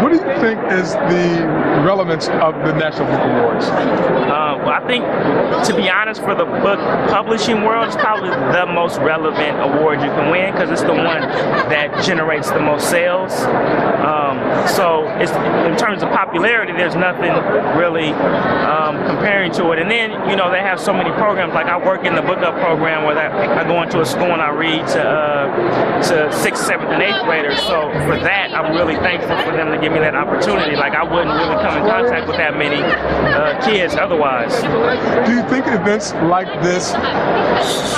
What do you think is the relevance of the National Book Awards? Well, I think, to be honest, for the book publishing world, it's probably the most relevant award you can win because it's the one that generates the most sales. So it's, in terms of popularity, there's nothing really comparing to it. And then, you know, they have so many programs. Like I work in the Book Up program where I go into a school and I read to 6th, 7th, and 8th graders. So for that, I'm really thankful for them to give me that opportunity. Like I wouldn't really come in contact with that many kids otherwise. Do you think events like this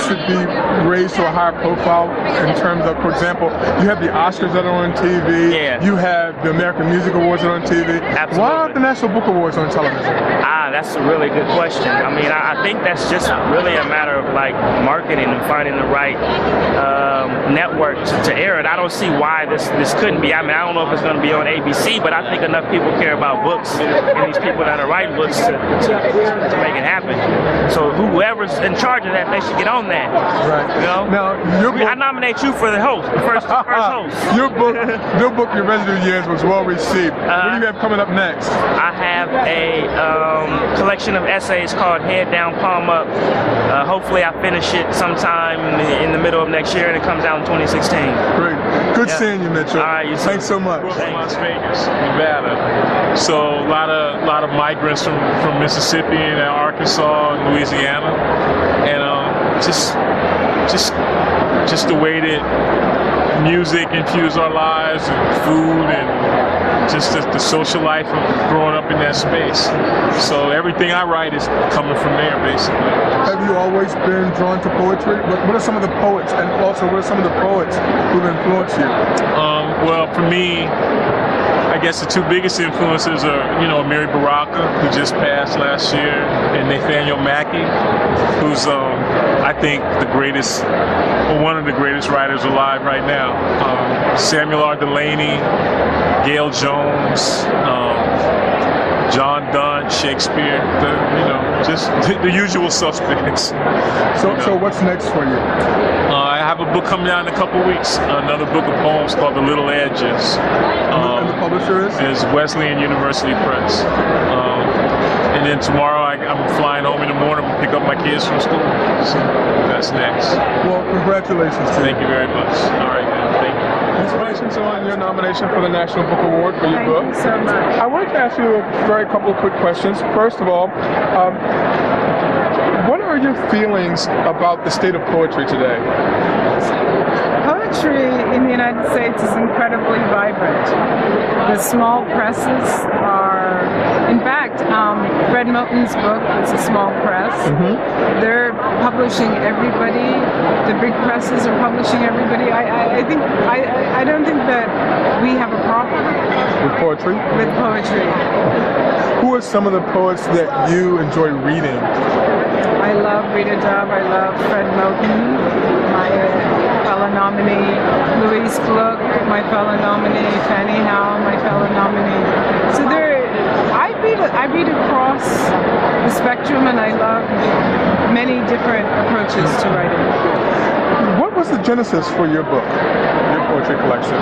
should be raised to a higher profile in terms of, for example, you have the Oscars that are on TV, you have the American Music Awards that are on TV. Absolutely. Why aren't the National Book Awards on television? That's a really good question. I mean, I think that's just really a matter of like marketing and finding the right network to air it. I don't see why this couldn't be. I mean, I don't know if it's going to be on ABC, but I think enough people care about books and these people that are writing books to make it happen. So whoever's in charge of that, they should get on that. Right. You know? Now, I nominate you for the host, the first host. Your book, Your Residue Years, was well received. What do you have coming up next? I have a collection of essays called Head Down, Palm Up. Hopefully I finish it sometime in the middle of next year and it comes out in 2016. Great. Good seeing you, Mitchell. All right, thanks so much. We're from Las Vegas, Nevada. So a lot of migrants from Mississippi and Arkansas and Louisiana. And just the way that music infused our lives and food and just the social life of growing up in that space. So everything I write is coming from there, basically. Have you always been drawn to poetry? What are some of the poets, and also what are some of the poets who've influenced you? Well, for me, I guess the two biggest influences are, you know, Mary Baraka, who just passed last year, and Nathaniel Mackey, who's, I think, one of the greatest writers alive right now. Samuel R. Delaney, Gail Jones, John Donne, Shakespeare, just the usual suspects. So what's next for you? I have a book coming out in a couple weeks, another book of poems called The Little Edges. And the publisher is? Wesleyan University Press. And then tomorrow I'm flying home in the morning to pick up my kids from school. So that's next. Well, congratulations to you. Thank you very much. All right, man. Thank you. Congratulations on your nomination for the National Book Award for your book. Thank you so much. I wanted to ask you a couple of quick questions. First of all, what are your feelings about the state of poetry today? Poetry in the United States is incredibly vibrant. The small presses are, in fact, Fred Moten's book is a small press. Mm-hmm. They're publishing everybody. The big presses are publishing everybody. I don't think that we have a problem with poetry. Who are some of the poets that you enjoy reading? I love Rita Dove. I love Fred Moten, my fellow nominee. Louise Gluck, my fellow nominee. Fannie Howell, my fellow nominee. So I read across the spectrum, and I love many different approaches to writing. What was the genesis for your book, your poetry collection?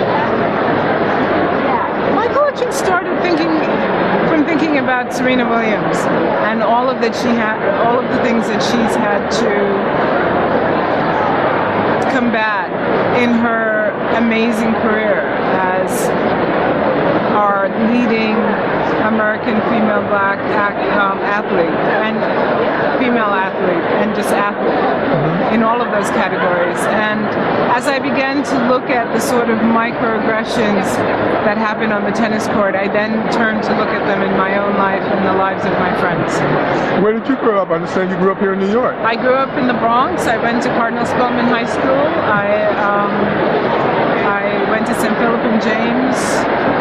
My collection started thinking about Serena Williams and all of the things that she's had to combat in her amazing career as our leading American female black athlete and female athlete and just athlete in all of those categories. And as I began to look at the sort of microaggressions that happen on the tennis court, I then turned to look at them in my own life and the lives of my friends. Where did you grow up? I understand you grew up here in New York. I grew up in the Bronx. I went to Cardinal Spellman High School. I went to St. Philip and James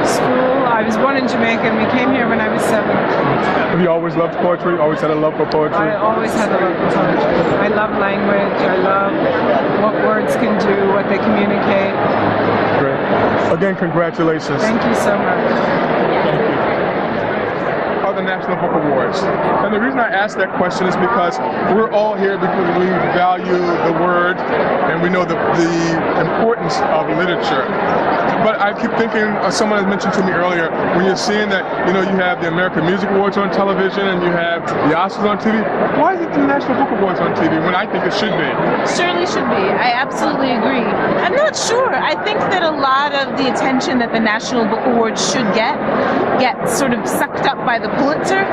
School. I was born in Jamaica and we came here when I was 7. Have you always loved poetry? Always had a love for poetry? I always had a love for poetry. I love language. I love what words can do, what they communicate. Great. Again, congratulations. Thank you so much. Thank you. National Book Awards. And the reason I ask that question is because we're all here because we value the word and we know the importance of literature. But I keep thinking, someone has mentioned to me earlier, when you're seeing that, you have the American Music Awards on television and you have the Oscars on TV, why isn't the National Book Awards on TV when I think it should be? Surely should be. I absolutely agree. I'm not sure. I think that a lot of the attention that the National Book Awards should get sort of sucked up by the Pulitzer.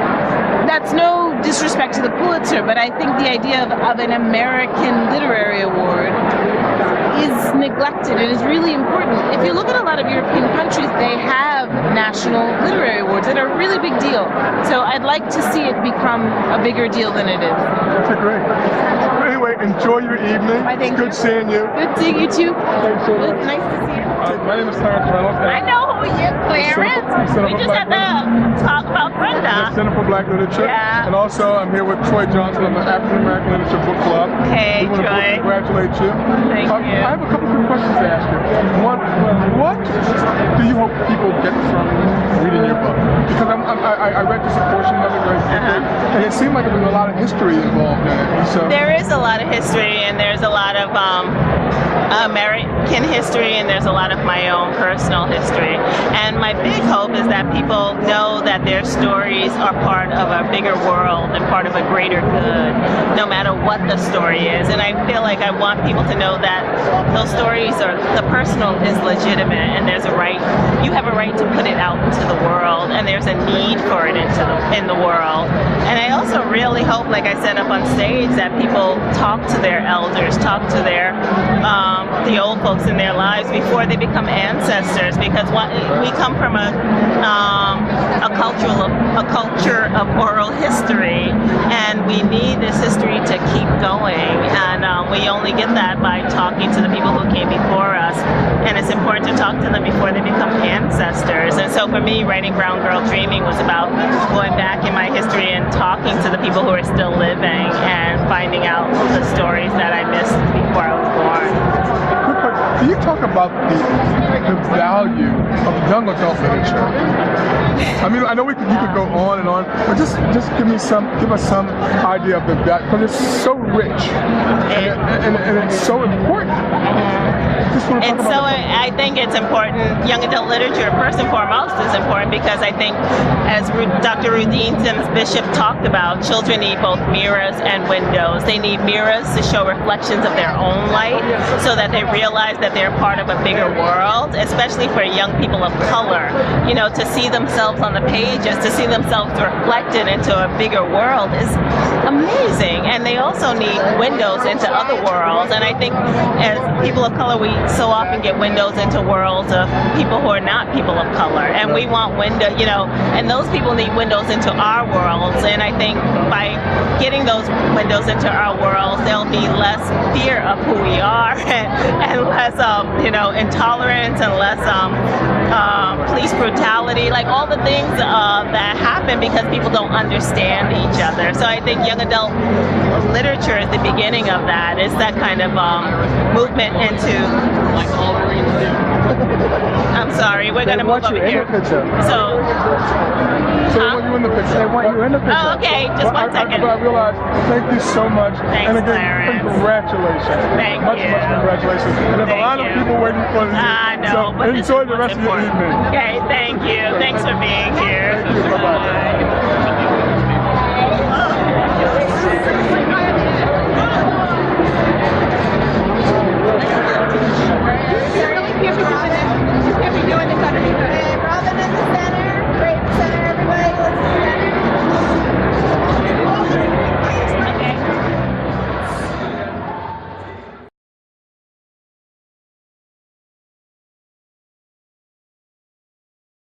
That's no disrespect to the Pulitzer, but I think the idea of an American Literary Award is neglected and is really important. If you look at a lot of European countries, they have national literary awards that are a really big deal. So I'd like to see it become a bigger deal than it is. That's great. But anyway, enjoy your evening. Thank Good seeing you. Good seeing you too. Thanks so much. It's nice to see you. My name is Clarence Reynolds. I know who you, Clarence. We just had to talk about Brenda. Center for Black Literature. Yeah. And also, I'm here with Troy Johnson of the African American Literature Book Club. Hey, we want to Troy. congratulate you. Thank you. I have a couple quick questions to ask you. One, what do you hope people get from reading your book? Because I read just a portion of it very quickly, and it seemed like there was a lot of history involved in it. So there is a lot of history, and there's a lot of American history, and there's a lot of my own personal history. And my big hope is that people know that their stories are part of a bigger world and part of a greater good, no matter what the story is. And I feel like I want people to know that those stories are, the personal is legitimate, and there's a right, you have a right to put it out into the world, and there's a need for it in the world. And I also really hope, like I said up on stage, that people talk to their elders, talk to their the old folks in their lives before they become ancestors, because we come from a culture of oral history, and we need this history to keep going, and we only get that by talking to the people who came before us, and it's important to talk to them before they become ancestors. And so for me, writing Brown Girl Dreaming was about going back in my history and talking to the people who are still living and finding out the stories that I missed before I was born. Can you talk about the value of young adult literature? I mean, I know you could go on and on, but just give us some idea of the value, because it's so rich and it's so important. And so I think it's important, young adult literature first and foremost is important, because I think, as Dr. Rudine Sims Bishop talked about, children need both mirrors and windows. They need mirrors to show reflections of their own light, so that they realize that they're part of a bigger world, especially for young people of color. To see themselves on the pages, to see themselves reflected into a bigger world is amazing. And they also need windows into other worlds. And I think as people of color, we so often get windows into worlds of people who are not people of color. And we want and those people need windows into our worlds. And I think by getting those windows into our worlds, there'll be less fear of who we are and less, intolerance and less police brutality, like all the things that happen because people don't understand each other. So I think young adult literature is the beginning of that. It's that kind of movement into. I'm sorry, we're going to move over here. So they want you in the picture. They want you in the picture. Oh, okay, just one second. But I realize, thank you so much. Thanks, and again, Clarence. Congratulations. Thank much, you. Much congratulations. And there's a lot of people waiting for you. I know, so but enjoy the rest of your evening. Okay, thank you. Thanks for being here. Thank you. Bye-bye.